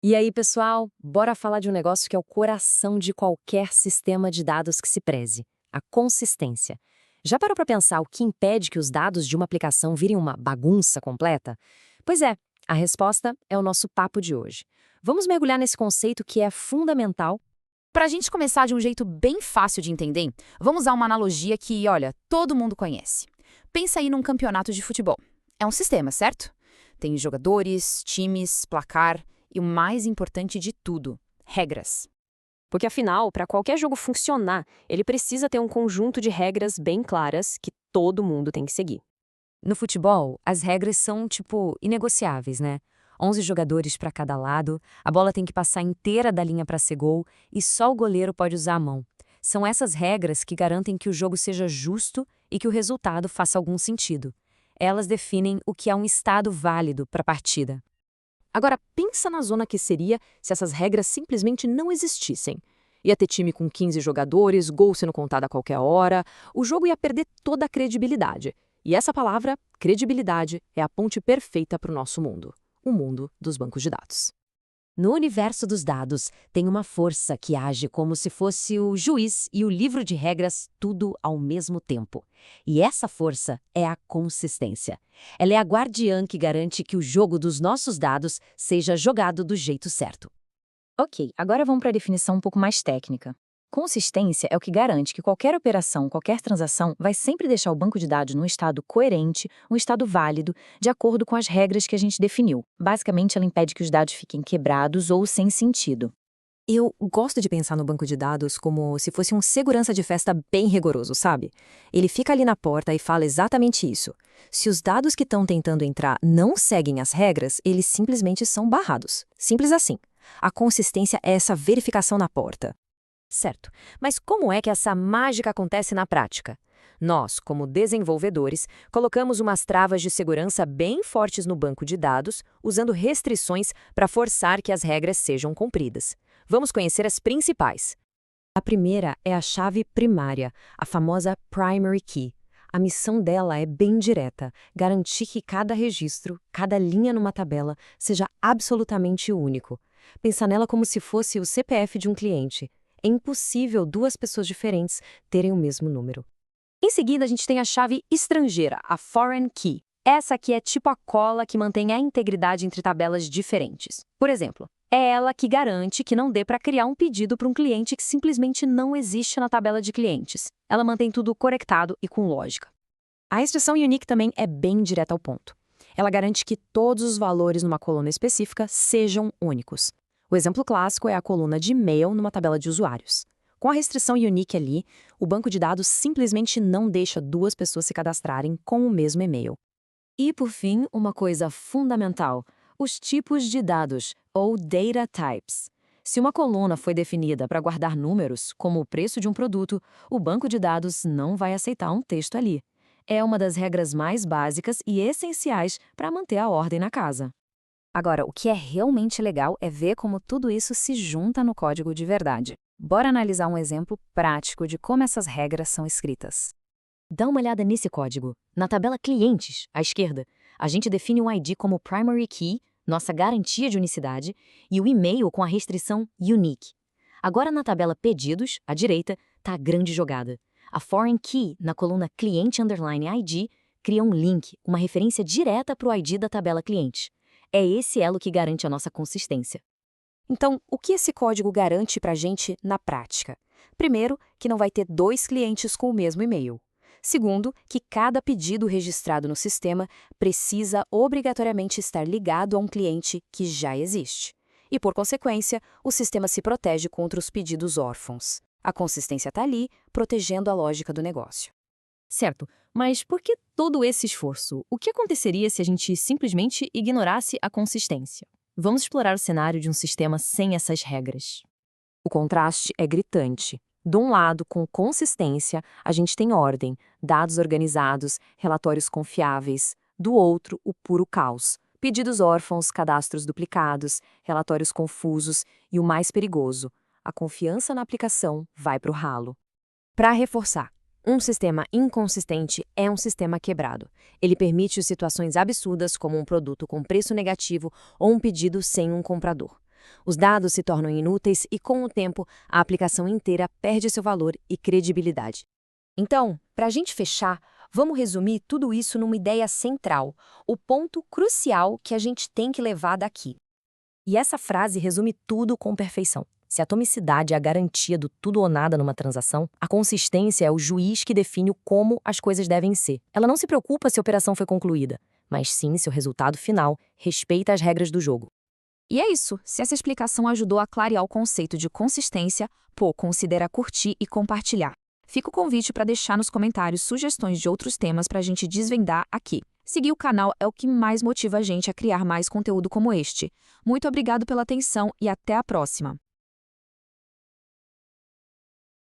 E aí, pessoal, bora falar de um negócio que é o coração de qualquer sistema de dados que se preze: a consistência. Já parou para pensar o que impede que os dados de uma aplicação virem uma bagunça completa? Pois é, a resposta é o nosso papo de hoje. Vamos mergulhar nesse conceito que é fundamental. Para a gente começar de um jeito bem fácil de entender, vamos usar uma analogia que, olha, todo mundo conhece. Pensa aí num campeonato de futebol. É um sistema, certo? Tem jogadores, times, placar e o mais importante de tudo, regras. Porque afinal, para qualquer jogo funcionar, ele precisa ter um conjunto de regras bem claras que todo mundo tem que seguir. No futebol, as regras são, inegociáveis, né? 11 jogadores para cada lado, a bola tem que passar inteira da linha para ser gol e só o goleiro pode usar a mão. São essas regras que garantem que o jogo seja justo e que o resultado faça algum sentido. Elas definem o que é um estado válido para a partida. Agora, pensa na zona que seria se essas regras simplesmente não existissem. Ia ter time com 15 jogadores, gol sendo contado a qualquer hora, o jogo ia perder toda a credibilidade. E essa palavra, credibilidade, é a ponte perfeita para o nosso mundo, o mundo dos bancos de dados. No universo dos dados, tem uma força que age como se fosse o juiz e o livro de regras tudo ao mesmo tempo. E essa força é a consistência. Ela é a guardiã que garante que o jogo dos nossos dados seja jogado do jeito certo. Ok, agora vamos para a definição um pouco mais técnica. Consistência é o que garante que qualquer operação, qualquer transação, vai sempre deixar o banco de dados num estado coerente, um estado válido, de acordo com as regras que a gente definiu. Basicamente, ela impede que os dados fiquem quebrados ou sem sentido. Eu gosto de pensar no banco de dados como se fosse um segurança de festa bem rigoroso, sabe? Ele fica ali na porta e fala exatamente isso. Se os dados que estão tentando entrar não seguem as regras, eles simplesmente são barrados. Simples assim. A consistência é essa verificação na porta. Certo, mas como é que essa mágica acontece na prática? Nós, como desenvolvedores, colocamos umas travas de segurança bem fortes no banco de dados, usando restrições para forçar que as regras sejam cumpridas. Vamos conhecer as principais. A primeira é a chave primária, a famosa primary key. A missão dela é bem direta: garantir que cada registro, cada linha numa tabela, seja absolutamente único. Pensa nela como se fosse o CPF de um cliente. É impossível duas pessoas diferentes terem o mesmo número. Em seguida, a gente tem a chave estrangeira, a foreign key. Essa aqui é tipo a cola que mantém a integridade entre tabelas diferentes. Por exemplo, é ela que garante que não dê para criar um pedido para um cliente que simplesmente não existe na tabela de clientes. Ela mantém tudo conectado e com lógica. A restrição unique também é bem direta ao ponto. Ela garante que todos os valores numa coluna específica sejam únicos. O exemplo clássico é a coluna de e-mail numa tabela de usuários. Com a restrição unique ali, o banco de dados simplesmente não deixa duas pessoas se cadastrarem com o mesmo e-mail. E, por fim, uma coisa fundamental: os tipos de dados, ou data types. Se uma coluna foi definida para guardar números, como o preço de um produto, o banco de dados não vai aceitar um texto ali. É uma das regras mais básicas e essenciais para manter a ordem na casa. Agora, o que é realmente legal é ver como tudo isso se junta no código de verdade. Bora analisar um exemplo prático de como essas regras são escritas. Dá uma olhada nesse código. Na tabela Clientes, à esquerda, a gente define um ID como Primary Key, nossa garantia de unicidade, e o e-mail com a restrição Unique. Agora, na tabela Pedidos, à direita, está a grande jogada. A Foreign Key, na coluna Cliente_ID, cria um link, uma referência direta para o ID da tabela Cliente. É esse elo que garante a nossa consistência. Então, o que esse código garante para a gente na prática? Primeiro, que não vai ter dois clientes com o mesmo e-mail. Segundo, que cada pedido registrado no sistema precisa obrigatoriamente estar ligado a um cliente que já existe. E, por consequência, o sistema se protege contra os pedidos órfãos. A consistência está ali, protegendo a lógica do negócio. Certo, mas por que todo esse esforço? O que aconteceria se a gente simplesmente ignorasse a consistência? Vamos explorar o cenário de um sistema sem essas regras. O contraste é gritante. De um lado, com consistência, a gente tem ordem, dados organizados, relatórios confiáveis. Do outro, o puro caos. Pedidos órfãos, cadastros duplicados, relatórios confusos e o mais perigoso: a confiança na aplicação vai para o ralo. Para reforçar, um sistema inconsistente é um sistema quebrado. Ele permite situações absurdas como um produto com preço negativo ou um pedido sem um comprador. Os dados se tornam inúteis e, com o tempo, a aplicação inteira perde seu valor e credibilidade. Então, para a gente fechar, vamos resumir tudo isso numa ideia central, o ponto crucial que a gente tem que levar daqui. E essa frase resume tudo com perfeição. Se a atomicidade é a garantia do tudo ou nada numa transação, a consistência é o juiz que define o como as coisas devem ser. Ela não se preocupa se a operação foi concluída, mas sim se o resultado final respeita as regras do jogo. E é isso. Se essa explicação ajudou a clarear o conceito de consistência, considera curtir e compartilhar. Fica o convite para deixar nos comentários sugestões de outros temas para a gente desvendar aqui. Seguir o canal é o que mais motiva a gente a criar mais conteúdo como este. Muito obrigado pela atenção e até a próxima!